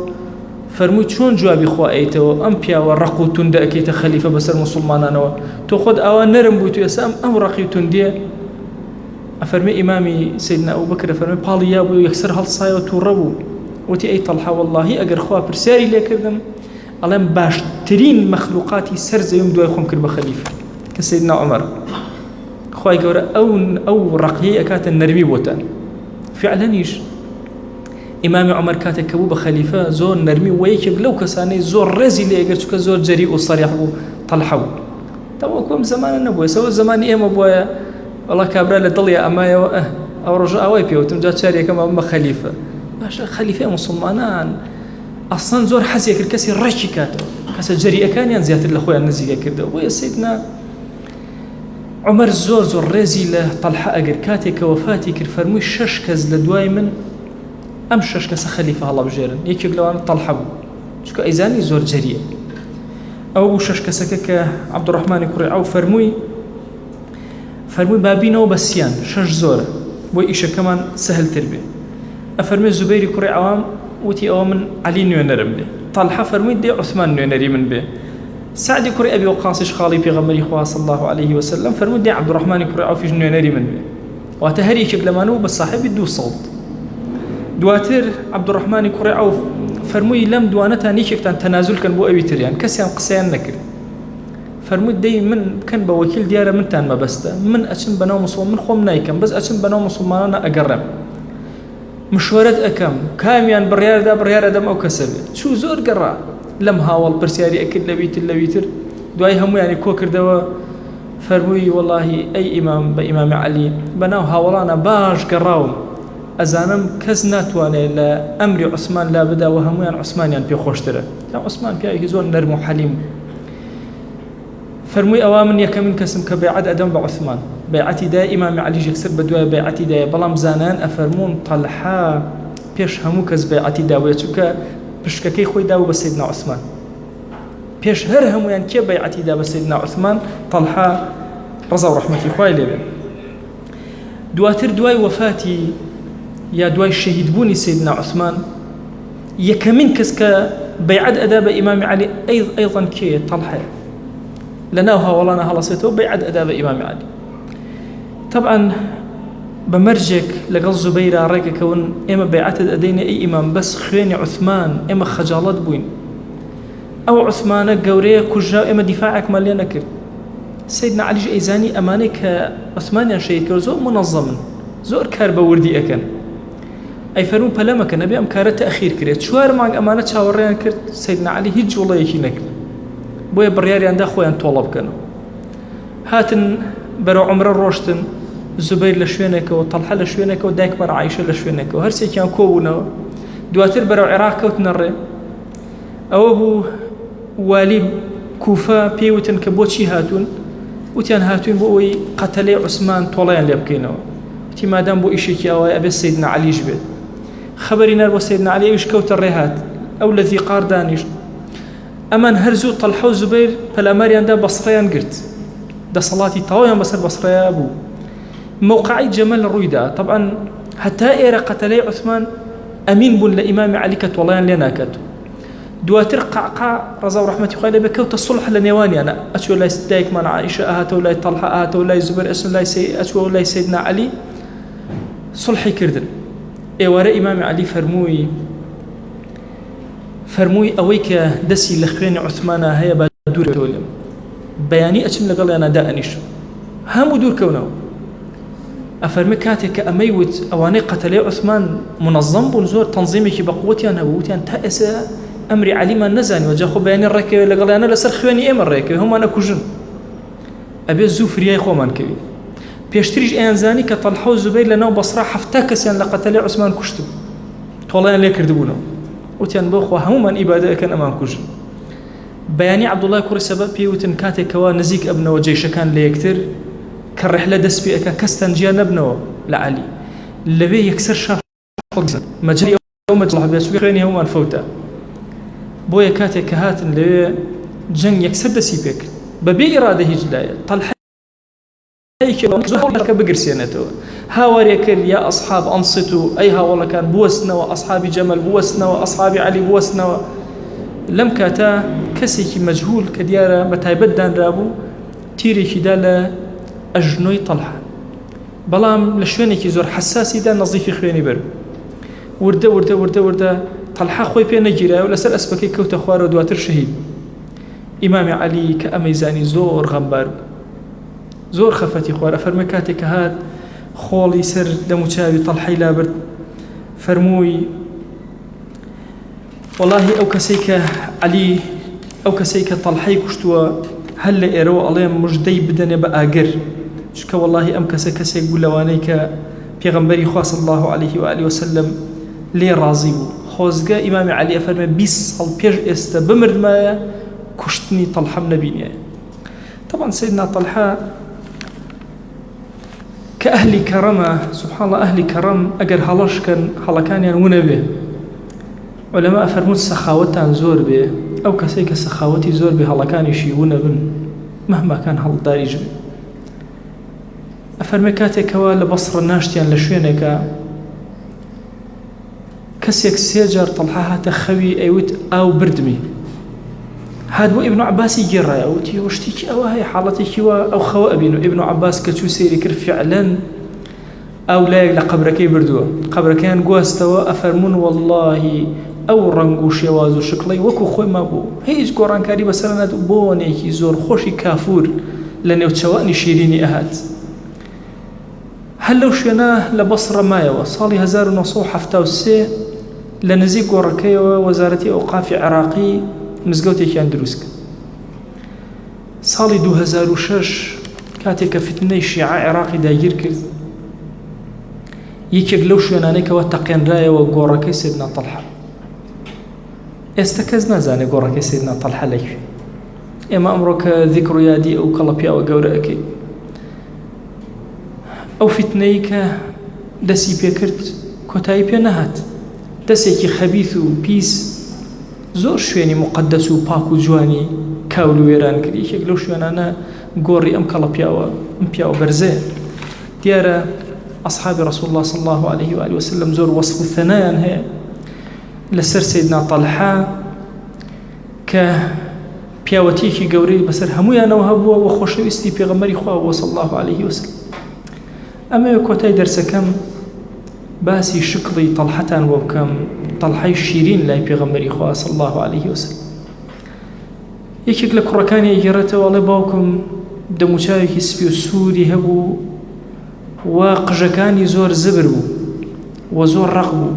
فەرمووی چۆن جوابی خوا ئەیتەوە ئەم پیاوە ڕق و توندە ئەکەیتە خەلیفە بەسەر موسڵمانانەوە تۆ خۆت ئاوا نەرم بوویت و ئێستا ئەم ڕقی و توندیە ئەفەرمێ ئیمامی سەیدنا ئەوبەکر فەرمێ پاڵی یا بوو یەکسەر هەڵسایەوە تووڕە بوو وتی ئەی تەڵحە وەڵڵاهی ئەگەر خوا پرسیاری لێ کردم ئەڵێم باشترین مەخلوقاتی سەر زەویم دوای خۆم کرد بە خەلیفە کە سەیدنا عومەر خوای گەورە ئەو ڕقیەی ئەکاتە نەرمی بۆتان فعلەنیش ئیمامی عومەر کاتێک کە بوو بە خەلیفە زۆر نەرمی و یەکێک لەو کەسانەی زۆر ڕێزی لێ ئەگەر چووکە زۆر جەری و سەریح بوو تەڵحە بوو تەوەکۆم زمانە نەبووە سەوە زمانی ئێمە بووە وەڵا کابرا لە دڵی ئەمایەوە ئەو ڕۆژە ئەوەی پێوتم جا چارێکەم بە خەلیفە باشە خەلیفەی مسلمانان ئەسڵەن زۆر حەزێ کرد کەسی ڕێکی کاتەوە کەسە جەریئەکانیان زیاتر لە خۆیان نزیکە کردەوە بۆیە سەیدنا عومەر زۆر ڕێزی لە تەڵحە ئەگەر کاتێک کە وەفاتی کرد فەرمووی 6 کەس لە دوای من ئەم 6 کەسە خەلیفە هەڵەبژێرن یەکێک لەوانە تەڵحە بوو چونکە ئەیزانی زۆر جەریە ئەو بوو 6 کەسەکە کە عەبدوڕەحمانی کوڕی عەوف فەرمووی بابینەوە بە سیان 6 زۆرە بۆی ئیشەکەمان سەهلتر بێ ئەفەرمێ زوبەیری کوڕی عەوام وتی ئەوە من عەلی نوێنەرم بێ تەڵحە فەرمووی دێ عوسمان نوێنەری من بێ سعدی کوڕی ئەبی وەقاسیش خاڵی پێغەمبەری خوا صلی الله عليه وسلم فەرمووی دێ عەبدوڕەحمانی کوڕی عەوفیش نوێنەری من بێ واتە هەر یەکێک لەمانەوە بە صاحبی 2 سەڵت دواتر عەبدوڕەحمانی کوڕی عەوف فەرمووی لەم دوانەتان یەکێکتان تەنازول کەن بۆ ئەوی تریان کەسیان قسەیان نەکرد فەرمووی دەی من بکەن بە وەکیل دیارە منتان مەبەستە من ئەچم بەناو مسڵمان من خۆم نایکەم بەس ئەچم بەناو مسڵمانانە ئەگەڕێم مشوەرەت ئەەکەم کامیان بڕیارەدەم ئەو کەسە بێت چوو زۆر گەڕا لەم هاوڵ پرسیاری ئەکرد لەویتر دوای هەمویانی کۆ کردەوە فەرمووی وەڵاهی ئەی ئیمام بە ئیمامی عەلی بەناو هاوڵانە باش گەڕاوم ئەزانم کەس ناتوانێت لە ئەمری عوسمان لا بداوە هەمویان عوسمانیان پێ خۆشترە تا عوسمان پیاوێکی زۆر نەرم و حەلیم فەرمووی ئەوا من یەکەمین کەسم کە بەیعەت ئەدەم بە عوسمان بەیعەتی دای ئیمامی عەلیش یەکسەر بە دوای بەیعەتی دایە بەڵام زانان ئەفەرموون تەڵحە پێش هەموو کەس بەیعەتی داوێت چونکە پشکەکەی خۆی داوە بە سەیدنا عوسمان پێش هەر هەمویان کێ بەیعەتی دا بە سەیدنا عوسمان تەڵحە ڕەزا و ڕەحمەتی خوای لێ بێ دواتر دوای وەفاتی یا دوای شەهیدبوونی سەیدنا عوسمان یەکەمین کەس کە بەیعەت ئەدا بە ئیمامی عەلی ئەیضاً کێیە تەڵحەیە لەناو هاوڵانە هەڵەسێتەوە بەیعەت ئەدا بە ئیمامی عەلی طبعا بەمەرجێک لەگەڵ زوبەیرا ڕێگەکەون ئێمە بەیعەتت ئەدەینە ئەی ئیمام بەس خوێنی عوسمان ئێمە خەجاڵەت بووین ئەو عوسمانە گەورەیە کوژرا ئێمە دیفاعێکمان لێ نەکرد سەیدنا عەلیش ئەیزانی ئەمانەی کە عوسمانیان شەهید کرد زۆر منەظەمن زۆر کار بە وردی ئەکەن ئەی فەرموو پەلەمەکە نەبێ ئەم کارە تەئخیر کرێت 4 مانگ ئەمانە چاوەڕێیان کرد سەیدنا عەلی هیچ جوڵەیەکی نەکرد بۆیە بڕیاریاندا خۆیان تۆڵە بکەنەوە هاتن بەرەو عومرە ڕۆشتن زوبەیر لە شوێنێکەوە تەڵحە لە شوێنێکەوە دایکمان عایشە لە شوێنێکەوە هەرسێکیان کۆبوونەوە دواتر بەرەو عێراق کەوتنە ڕێ ئەوە بوو والی کوفە پێیوتن کە بۆچی هاتوون وتیان هاتوین بۆ ئەوەی قەتەلەی عوسمان تۆڵەیان لێ بکەینەوە وتی مادام بۆ ئیشێکی ئەوەیە ئەبێت سەیدنا عەلیش بێت خەبەری نەر بۆ سەیدنا عەلی ئەویش کەوتە ڕێ هات ئەو لە ذیقار دانیشت ئەمان هەرزوو تەڵحە و زوبەیر پەلاماریاندا بەسڕەیان گرت دەسەڵاتی تەواویان بەسەر بەسڕەیە بوو موقعی جەمەل ڕوویدا طبعا هەتا ئێرە قەتەلەی عوسمان ئەمین بوون لە ئیمامی عەلی کە تۆڵەیان لێ ناکات دواتر قعقاع ڕەزا و ڕەحمەتی خوای لێ بێ کەوتە سڵح لە نێوانیانە ئەچوە لای دایکمان عایشە ئەهاتەوە لای تەڵحە ئەهاتەوە لای زوبەیر ئەچوە لای سەیدنا عەلی سڵحی کردن ئێوارە ئیمامی عەلی فەرمووی ئەوەی کە دەستی لە خوێنی عوسمانە هەیە بە دوورکەوە لێم بەیانی ئەچم لەگەڵیانە دائەنیشم هەموو دوورکەونەوە ئەفەرمێ کاتێک کە ئەمەی وت ئەوانەی قەتەلەی عوسمان منەظەم بوون زۆر تەنظیمێکی بە قووەتیان هەبوو وتیان تا ئێستا ئەمری عەلیمان نەزانیوە جا خۆ بەیانی ڕێکەوێ لەگەڵیانە لەسەر خوێنی ئێمە ڕێکەوێ هەمومانە کوژن ئەبێ زوو فریای خۆمان کەوی پێشتریش ئەیانزانی کە تەلحە و زوبەیر لەناو بەسرا 7 کەسیان لە قەتەلەی عوسمان کوشتن تۆڵەیان لێ کردبوونەوە وتیان بۆخوا هەمومان ئیبادە ئەکەن ئەمان کوژن بەیانی عەبدوڵای کوڕی سەبە پێیوتن کاتێکەوە نزیک ئەبنەوە جێشەکان لە یەکتر کە ڕێحلە دەست پێ ئەکا کەس تەنجیا نەبنەوە لە عەلی لەوێ یەکسەر شاخ مەجلی ئەو مەجڵ بێ سوی خوێنی هەمومان فەوتە بۆیە کاتێک کە هاتن لەوێ جەنگ یەکسەر دەسی پێکرد بەبێ ئیرادە هیچ لایە تەلحەیەکە بگرسێنێتەوە هاوارێ کرد یا ئەصحاب ئەنصتو ئەی هاوڵەکان بوەستنەوە ئەصحابی جەمەل بوەستنەوە ئەصحابی عەلی بوەستنەوە لەم کاتە کەسێکی مەجهول کە دیارە بە تایبەت دانرابوو تیرێکیدا لە ئەژنۆی تەلحە بەڵام لە شوێنێکی زۆر حساسیدا نەزیفی خوێنی بەر وردە تەلحە خۆی پێ نەگیرایە و لەسەر ئەسپەکەی کەوتە خوارەوە دواتر شەهید ئیمامی عەلی کە ئەمەی زانی زۆر غەمبار زۆر خەفەتی خوارە فەرمووی کاتێک کە هات خۆڵی سەر دەموچاوی تەلحەی لابرد فەرمووی والله ئەو کەسەی کە عەلی ئەو کەسەی کە تەلحەی کوشتووە هەر لە ئێرەوە ئەڵێم موژدەی بدەنێ بە ئاگر چونکە والله ئەم کەسێک بوو لەوانەی کە پێغەمبەری خوا صلی الله عليه و آله وسلم لێ ڕازی بوو خۆزگە ئیمامی عەلی ئەفەرمێ 20 ساڵ پێش ئێستا بمردمایە کوشتنی تەلحەم نەبینیایە طبعا سيدنا طلحة كأهل كرمة سبحان الله أهل كرم أجر هلاش كان هلاكان ينون به علماء فرمود سخاوتان زور به أو كسيك سخاوتي زور به هلاكان يشيون بن مهما كان هل دارج أفرمكاتك ولا بصر الناشتيان لشوينك كسيك سيجر طلحة تخوي أيوت أو بردمي هاد ابن عباس يجرى أوتي وشتيك أو هاي حالتك أو خوا ابن عباس كتشو سيري كر فعلا أو لا لقبركي بردوه قبركان قواستوا أفرمون والله أو رنقوش يوازو شكلي وكو خوي ما بو هيج قران كاري بسرنا بونيكي زور خوشي كافور لأنه تشواني شيريني أهات هل لو شيناه لبصرة ما يوا صالي 1973 لنزيق قركي وزارة أوقاف عراقي مزگەوتێکیان دروست ساڵی 2006 کاتێک کە فتنەی شیعە عێراقی داگیر کرد یەکێک لەو شوێنانەیەکەوە تەقێنرایەوە گۆڕەکەی سیدنا تەلحە ئێستا کەس نازانێت گۆڕەکەی سیدنا تەلحە لەکوێ ئێمە ئەمڕۆ کە ذیکر و یادی ئەو کەڵە پیاوە گەورە ئەکەی ئەو فتنەی کە دەستی پێکرد کۆتایی پێ نەهات دەستێکی خەبیث و پیس زۆر شوێنی مقدس و پاک و جوانی کاول و وێران کرد یەکێک لەو شوێنانە گۆڕی ئەم کەڵە پیاوە ئەم پیاوە بەرزەیە دیارە ئەصحابی ڕەسوڵ الله صلی الله عليه و آله وسلم زۆر وەصف و ثەنایان هەیە لەسەر سەیدنا تەلحە کە پیاوەتیەکی گەورەی بەسەر هەموویانەوە هەبووە و خۆشەویستی پێغەمبەری خوا بووە صلی الله عليه وسلم ئەمەوێ کۆتای دەرسەکەم باسی شکڵی تەلحەتان بۆ بکەم تەلحەی شیرین لای پێغەمبەری خوا صلی الله عليه وسلم یەکێک لە کوڕەکانی ئەگێڕێتەوە ئەڵێ باوکم دەموچاوێکی سپی و سووری هەبوو و قژەکانی زۆر زبر بوو و زۆر ڕق بوو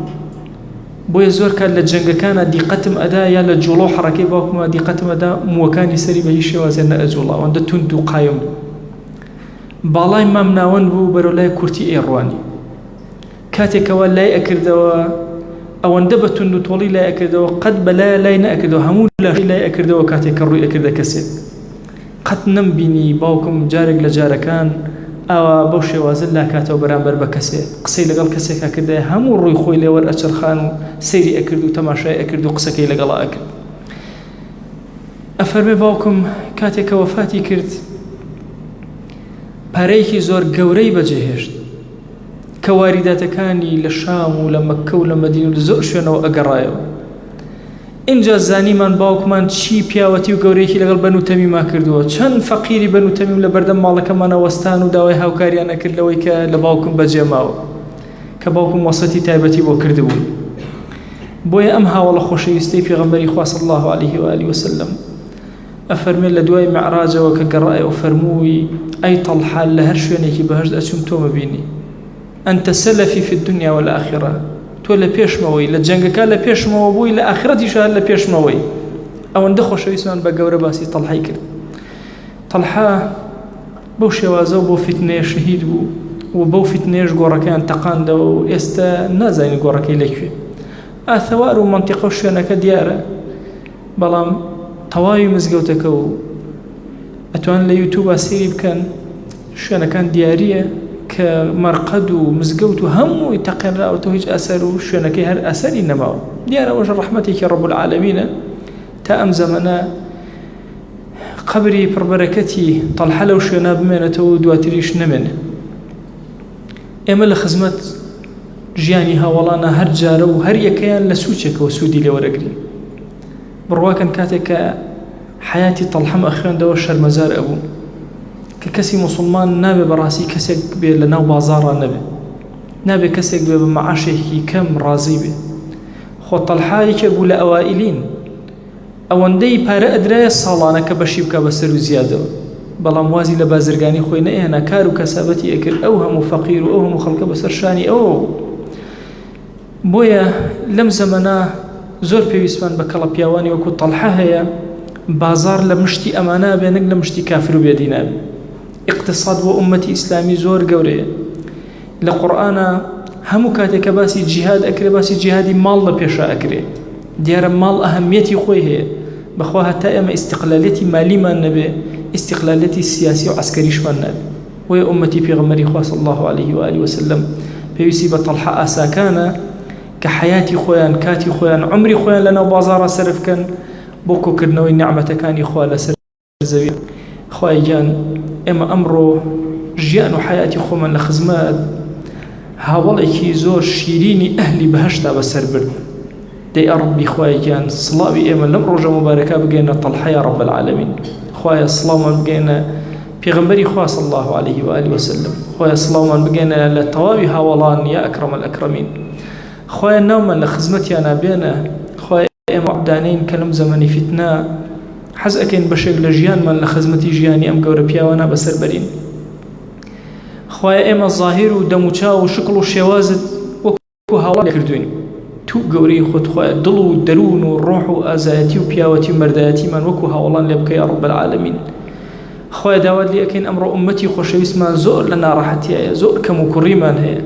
بۆیە زۆر کات لە جەنگەکانە دیقەتم ئەدا یا لە جوڵۆ حەڕەکەی باوکمە دیقەتم ئەدا مووەکانی سەری بە هیچ شێوازێ نەئەجوڵا ئەوەندە توند و قایم بوو باڵای مام ناوەند بوو بەرەو لای کورتی ئێڕوانی کاتێکەوە لای ئەکردەوە ئەوەندە بە تند و تۆڵی لای ئەکردەوە قەت بەلایە لای نەئەکردەوە هەموو لای ئەکردەوە کاتێک کە ڕووی ئەکردە کەسێک قەت نەمبینی باوکم جارێک لە جارەکان ئەوە بەو شێوازە لاکاتەوە بەرامبەر بە کەسێک قسەی لەگەڵ کەسێکا کردە هەموو ڕووی خۆی لێ وەرئەچەرخان و سەیری ئەکرد و تەماشای ئەکرد و قسەکەی لەگەڵا ئەکرد ئەفەرمێ باوکم کاتێک کە وەفاتی کرد پارەیەکی زۆر گەورەی بەجێهێشت کە واریداتەکانی لە شام و لە مەککە و لە مەدینە و لە زۆر شوێنەوە ئەگەڕایەوە اینجا زانیمان باوکمان چی پیاوەتی و گەورەیەکی لەگەڵ بەنو تەمیما کردووە چەند فەقیری بەنو تەمیم لە بەردەم ماڵەکەمانە وەستان و داوای هاوکاریان ئەکرد لەوەی کە لە باوکم بەجێماوە کە باوکم وەسەتی تایبەتی بۆ کردبوون بۆیە ئەم هاوڵە خۆشەویستەی پێغەمبەری خوا صلی الله عليه و آله وسلم ئەفەرمێ لە دوای مەعراجەوە کە گەڕایەوە فەرمووی ئەی تەلحە لە هەر شوێنێکی بەهەشت ئەچووم تۆ مەبینی أنت سلفي في الدنيا والآخرة تولى بيش موي لجنگك لا بيش موي لآخرتي شهر لا بيش موي أو ندخل شو يسمون بجورة باسي طلحة كده طلحة بەو شێوازە و بۆ فتنەیە شەهید بوو و بەو فتنەیەش گۆڕەکەیان تەقاندەوە و ئێستا نازانین گۆڕەکەی لەکوێ. ئاثەوار و مەنتیقە و شوێنەکە دیارە، بەڵام تەواوی مزگەوتەکە و ئەتوان لە یوتیوبە سەیری بکەن، شوێنەکان دیاریە کە مەرقەد و مزگەوت و هەمووی تەقێنراوەتەوە، هیچ ئەسەر و شوێنەکەی هەر ئەسەری نەماوە. دیارە ئەوەش ڕەحمەتێکی ڕەب العالەمینە تا ئەم زەمەنە قبری پڕبەرەکەتی تەڵحە لەو شوێنە بمێنێتەوە و دواتریش نەمێنێ. ئێمە لە خزمەت ژیانی هاوڵانە هەر جارە و هەر یەکەیان لە سوچێکەوە سوودی لێوەرەگرین. بڕواکەن کاتێک کە حیاتی تەڵحەم ئەخوێندەوە شەرمەزار ئەبوو کە کەسی موسڵمان نابێ بەڕاستی کەسێک بێ لە ناو بازاڕان نەبێ، نابێ کەسێک بێ بە مەعاشێکی کەم ڕازی بێ. خۆ تەڵحا یەکێک بوو لە ئەوائیلین، ئەوەندەی پارە ئەدرایە ساڵانە کە بەشی بکە بەسەر و زیادەوە، بەڵام وازی لە بازرگانی خۆی نەهێنا، کار و کەسابەتی ئەکرد، ئەو هەموو فەقیر و ئەو هەموو خەڵکە بەسەر شانی ئەوە. بۆیە لەم زەمەنە زۆر پێویستمان بە کەڵە پیاوانی وەکو تەڵحە هەیە، بازار لە مشتی ئەمانە بێ نەک لە مشتی کافر و بێدینە بێ. اقتصاد بۆ ئومەتی ئیسلامی زۆر گەورەیە. لە قورئانە هەموو کاتێک کە باسی جیهاد ئەکرێ، باسی جیهادی ماڵ لە پێشە ئەکرێ. دیارە ماڵ ئەهەمیەتی خۆی هەیە، بەخوا هەتا ئێمە ئیستیقلالەتی مالیمان نەبێ، ئیستیقلالەتی سیاسی و عسکەریشمان نەبێ. وەیە ئومەتی پێغەمبەری خوا صلی الله عليه و آله وسلم پێویستی بە تەڵحە ئاساکانە کە حیاتی خۆیان، کاتی خۆیان، عمری خۆیان لەناو بازاڕە سەرف بکەن بۆ کۆکردنەوەی نعمەتەکانی خوا لەسەر زەوی. خوای گیان ئێمە ئەمڕۆ ژیان و حیاتی خۆمان لە خزمەت هاوڵێکی زۆر شیرینی ئەهلی بەهەشتا بەسەر برد. دەی ئەڕبی خوای گیان سڵاوی ئێمە لەم ڕۆژە مبارەکە بگەینە تەڵحە یا ڕەب العالەمین. خوایە سڵاومان بگەینە پێغەمبەری خوا صلی الله عليه و آله وسلم. خوایە سڵاومان بگەینە لە تەواوی هاوڵان یا ئەکرەم الئەکرەمین. خوایە ناومان لە خزمەتیانە بێنە. خوایە ئێمە عەبدانەین کە لەم زەمەنی فتنە حەز ئەکەین بەشێک لە ژیانمان لە خزمەتی ژیانی ئەم گەورە پیاوانە بەسەر بەرین. خوایە ئێمە زاهیر و دەموچاو و شکڵ و شێوازت وەکو هاوڵان کردوین. تو گەورەی خۆت خوایە دڵ و دەروون و ڕۆح و ئازایەتی و پیاوەتی و مەردایەتیمان وەکو هاوڵان لێ بکە یا ڕەب العالەمین. خوایە داوات لێ ئەکەین ئەمڕۆ ئومەتی خۆشەویستمان زۆر لە ناڕەحەتیایە، زۆر کەم و کوڕیمان هەیە.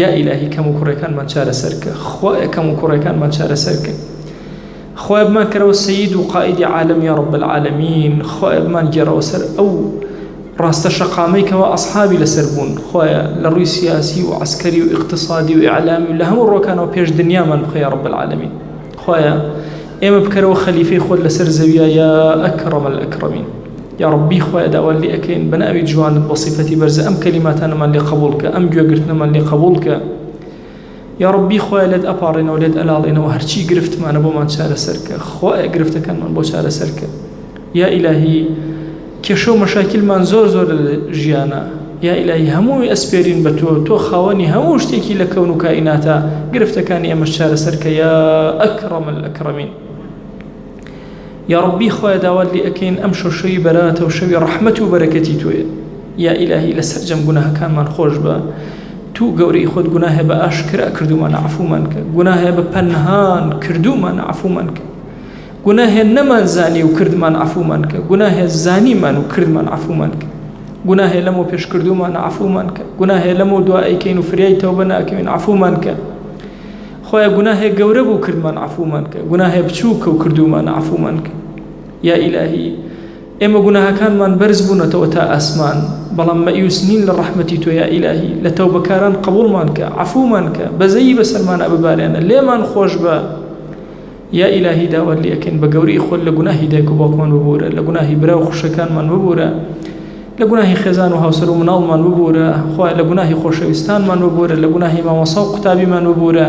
یا ئیلاهی کەم و کوڕەکانمان چارەسەر کە. خوایە کەم و کوڕەکانمان چارەسەر کە. خوایە بمان کەرەوە سەید و قائیدی عالەم یا ڕەب العالەمین. خوایە بمان گێڕەوە سەر ئەو ڕاستە شەقامەی کەوا ئەصحابی لەسەر بوون. خوایە لە ڕووی سیاسی و عسکەری و اقتصادی و ئیعلامی و لە هەموو ڕۆکانەوە پێش دنیامان بخە یا ڕەب العالەمین. خوایە ئێمە بکەرەوە خەلیفەی خۆت لەسەر زەویە یا ئەکرەم الئەکرەمین. یا ڕەبی خوایە داوات لێ ئەکەین بە ناوی جوانت بە سیفەتی بەرزە ئەم کەلیماتانەمان لێ قبوڵ کە، ئەم گوێگرتنەمان لێ قبوڵ کە. یا ڕەبی خوایە لێت ئەپاڕێنەوە لێت ئەلاڵێنەوە هەرچی گرفتمانە بۆمان چارەسەر کە. خوایە گرفتەکانمان بۆ چارەسەر کە. یا ئیلاهی کێشە و مەشاکلمان زۆر زۆر لە ژیانە، یا ئیلاهی هەمووی ئەسپێرین بە تۆ، تۆ خاوەنی هەموو شتێکی لە کەون و کائیناتە، گرفتەکانی ئێمەش چارەسەر کە یا ئەکرەم الئەکرەمین. یا ڕەبی خوایە داوات لێ ئەکەین ئەم شەوی بەراتە و شەوی ڕەحمەت و بەرەکەتی تۆیە. یا ئیلاهی لەسەر جەم گوناهەکانمان خۆش بە. تو گەورەی خۆت گوناهێ بە ئاشکرا کردومان عەفومان کە، گوناهێ بە پەنهان کردومان عەفومان کە، گوناهێ نەمان زانی و کردمان عەفومان کە، گوناهێ زانیمان و کردمان عەفومان کە، گوناهێ لەمەوە پێش کردومان عەفومان کە، گوناهێ لەمەوە دوا ئەیکەین و فریای تەوبە ناکەین عەفومان کە. خوایە گوناهێ گەورە بوو کردمان عەفومان کە، گوناهێ بچووکە و کردومان عەفومان کە. یا ئیلاهی ئێمە گوناهەکانمان بەرز بوونەتەوە تا ئاسمان، بەڵام مەئیوس نین لە ڕەحمەتی تۆ یا ئیلاهی. لە تەوبەکاران قبوڵمان کە، عەفومان کە، بەزەیی بەسەرمانە ببارێنە، لێمان خۆش بە. یا ئیلاهی داوات لێ ئەکەین بە گەورەی خۆت لە گوناهی دایک و باوکمان ببوورە، لە گوناهی برا و خوشەکانمان ببوورە، لە گوناهی خێزان و هاوسەر و مناڵمان ببوورە. خوایە لە گوناهی خۆشەویستانمان ببوورە، لە گوناهی مامۆسا و قوتابیمان ببوورە.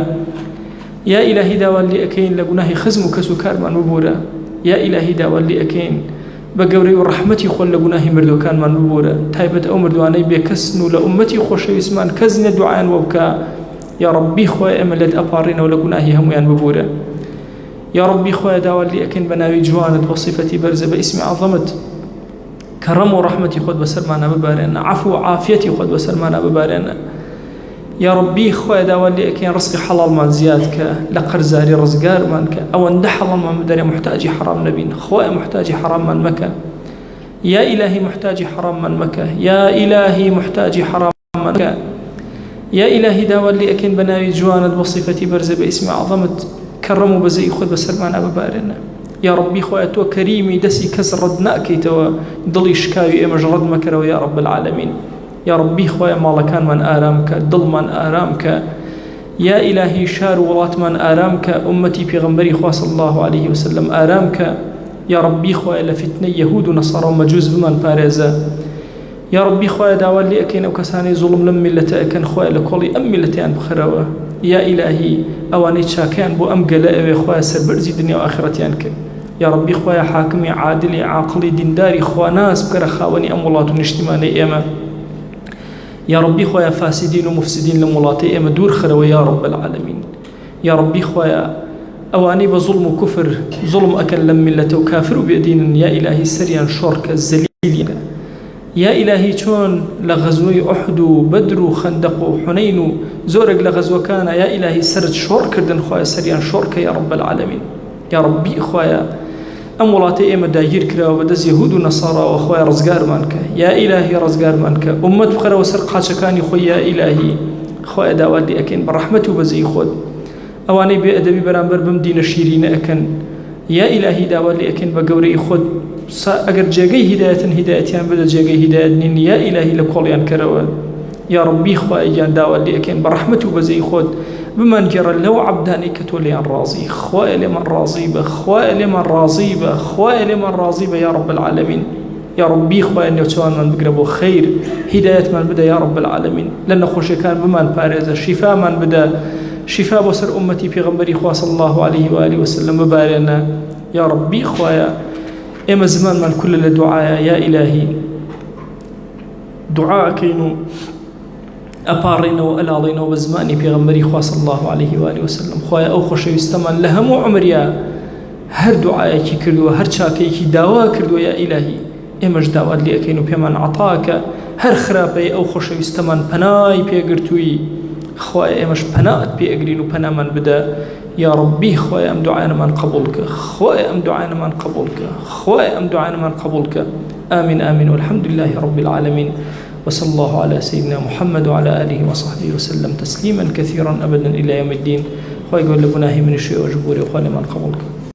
یا ئیلاهی داوات لێ ئەکەین لە گوناهی خزم و کەس و کارمان ببوورە. یا ئیلاهی داوات لێ ئەکەین بە گەورەی و ڕەحمەتی خۆت لە گوناهی مردوەکانمان ببوورە، تایبەت ئەو مردوانەی بێکەسن و لە ئومەتی خۆشەویستمان کەس نە دوعایان وە بکە. یا ڕەبی خوایە ئێمە لێت ئەپاڕێنەوە لە گوناهی هەمویان ببوورە. یا ڕەبی خوایە داوات لێ ئەکەین بە ناوی جوانت بە سیفەتی بەرزە بە ئیسمی عەظەمت کەڕەم و ڕەحمەتی خۆت بەسەرمانە ببارێنە، عەفو و عافیەتی خۆت بەسەرمانە ببارێنە. یا ڕەبی خوایە داوات لێ ئەکەین ڕزقی حەڵاڵمان زیاد کە، لە قەرزاری ڕزگارمان کە، ئەوەندە حەڵاڵمان بدەرێ محتاجی حەرام نەبین. خوایە محتاجی حەراممان مەکە. يا إلهي محتاجي حرام من مكة، يا إلهي محتاجي حرام من مكة، يا إلهي داول لي أكن بناوي جواند بصفتي برزة باسم عظمت كرموا بزي خذ بسرمان أبا بارنا. يا ربي خويا تو كريمي دسي كسر ردنا كيتوا ضلي شكاوي إمج رد مكرو يا رب العالمين. يا ربي خويا مالكان من آرامك، ضل من آرامك، يا إلهي شار ولات من آرامك، أمتي بيغمبري خواه صلى الله عليه وسلم آرامك. يا ربي خويا لفتنة يهود ونصارى ومجوز بمن بارزة. يا ربي خويا داول لي أكين وكساني ظلم لم ملة أكن خويا لكولي أم ملتين بخروة. يا إلهي أواني تشاكان بو أم قلاء خويا سربرزي دنيا وآخرتيان كن. يا ربي خويا حاكمي عادلي عاقلي دينداري خويا ناس بكرة خاوني أمولات ونجتماني إيما. يا ربي خويا فاسدين ومفسدين لمولاتي إيما دور خروة يا رب العالمين. يا ربي خويا أواني بظلم وكفر ظلم أكل لم ملة وكافر بيدين يا إلهي سريان شرك الزليل. يا إلهي شون لغزوي أحد وبدر وخندق وحنين زورق لغزو كان يا إلهي سرد شور كردن خويا سريان شورك يا رب العالمين. يا ربي خويا أمولاتي إما داير كرا وبدز يهود ونصارى وخويا رزقار مانك. يا إلهي رزقار مانك أمت بخرا وسرق حاشكاني خويا إلهي خويا داودي أكين برحمته بزي خود أواني بأدبي برامبر بمدين الشيرين أكن. يا إلهي داودي أكين بقوري خود أجر جاقي هدايتيان بدا جاقي هداية نين يا إلهي لكوليان كروا. يا ربي خويا داودي أكين برحمته بزي خود بمن جرى لو عبداني كتوليان راضي خويا لمن راضيبه خويا لمن راضيبه خويا لمن راضيبه يا رب العالمين. يا ربي خويا نيوتوان من بقربوا خير هداية من بدا يا رب العالمين. لأن خوش كان بمن بارزة شفاء من بدا شفاء بسر أمتي في غنبري خواه صلى الله عليه وآله وسلم ببارنا. يا ربي خويا إما زمان من كل الدعاء يا إلهي دعاء كينو أبارينا وألاضينا وبزماني في غنبري خواه صلى الله عليه وآله وسلم. خويا أو خوش يستمن لهم عمريا هر دعاء كردو هر شاكي دعوة كردو يا إلهي إمج دعوة لي أكينو بيمان عطاك هر خرابي أو خوش يستمن بناي بيقرتوي خويا إمش بناءت بيقرينو بنا من بدا. يا ربي خويا أم دعانا من قبولك خويا أم دعانا من قبولك خويا أم دعانا من قبولك. آمين آمين والحمد لله رب العالمين. وصلى الله على سيدنا محمد وعلى آله وصحبه وسلم تسليما كثيرا أبدا إلى يوم الدين. خويا يقول لبناهي من الشيء وجبوري وخويا من قبولك.